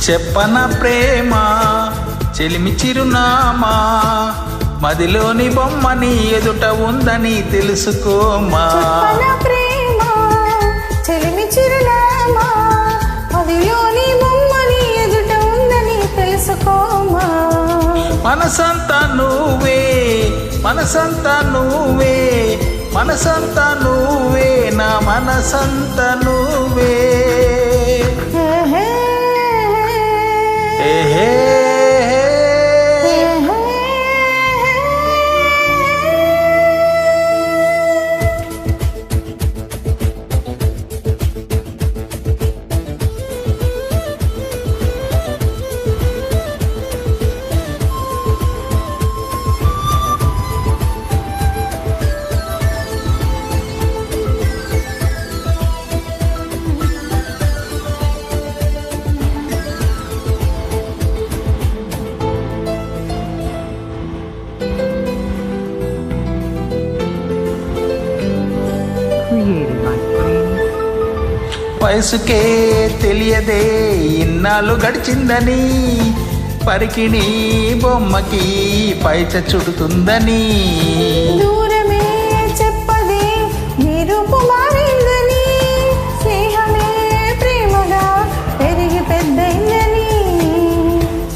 చెప్పన ప్రేమ చెలిమి చిరునామా, మదిలోని బొమ్మని ఎదుట ఉందని తెలుసుకోమా. చెప్పన ప్రేమ చెలిమి చిరునామా, మదిలోని బొమ్మని ఎదుట ఉందని తెలుసుకోమా. మనసంతా నువ్వే, మనసంతా నువ్వే, మనసంతా నువ్వే, నా మనసంతా నువ్వే. వయసుకే తెలియదే ఇన్నాళ్ళు గడిచిందని, పరికిణి బొమ్మకి పైచ చుడుతుందని. దూరమే చెప్పదే నిరూపు మారిందని, స్నేహమే ప్రేమగా పెరిగి పెద్దయిందని.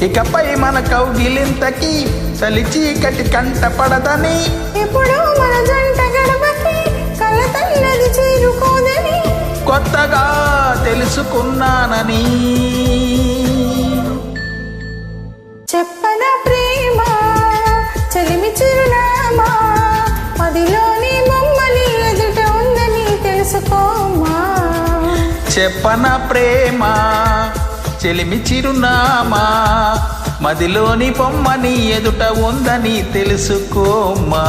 ఇకపై మన కౌగిలింతకి చలిచీకటి కంట పడదని, ఎప్పుడు మన జంట గడపకి కలతన్నది చేరుకోదని కొత్తగా తెలుసుకున్నానని. చెప్పన ప్రేమ చెలిమి చిరునామా, మదిలోని బొమ్మని ఎదుట ఉందని తెలుసుకోమా. చెప్పన ప్రేమ చెలిమి చిరునామా, మదిలోని బొమ్మని ఎదుట ఉందని తెలుసుకోమా.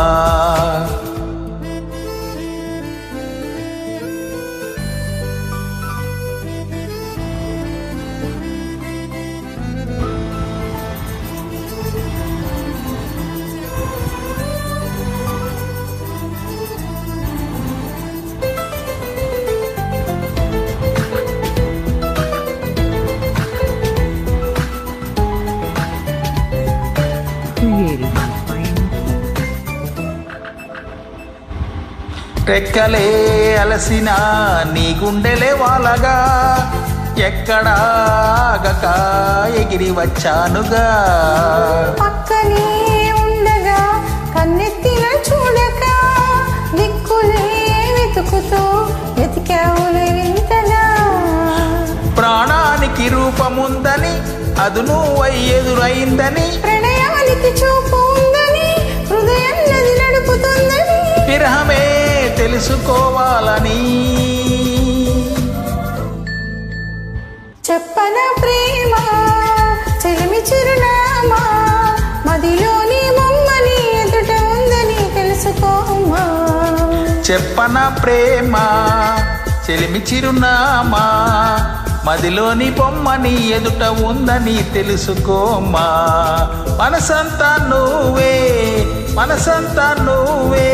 రెక్కలే అలసిన నీ గుండెలే వాలగా, ఎక్కడాగక ఎగిరి వచ్చానుగా. పక్కనే ఉండగా కన్నెత్తిన చూడక, దిక్కులే వెతుకుతూ వెతికావులే వింతగా. ప్రాణానికి రూపముందని అది నువ్వై ఎదురైందని, ప్రణయానికి చూపు ఉందని హృదయన్నది నడుపుతుందని, విరహమే తెలుసుకోవాలని. చెప్పన ప్రేమ చెలిమి చిరునామా, మదిలోని బొమ్మని ఎదుట ఉందని తెలుసుకోమా. చెప్పన ప్రేమ చెలిమి చిరునామా, మదిలోని బొమ్మని ఎదుట ఉందని తెలుసుకోమా. మనసంతా నువ్వే, మనసంతా నువ్వే,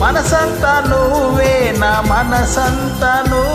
మనసంతా నువ్వే, నా మనసంతా నువ్వే.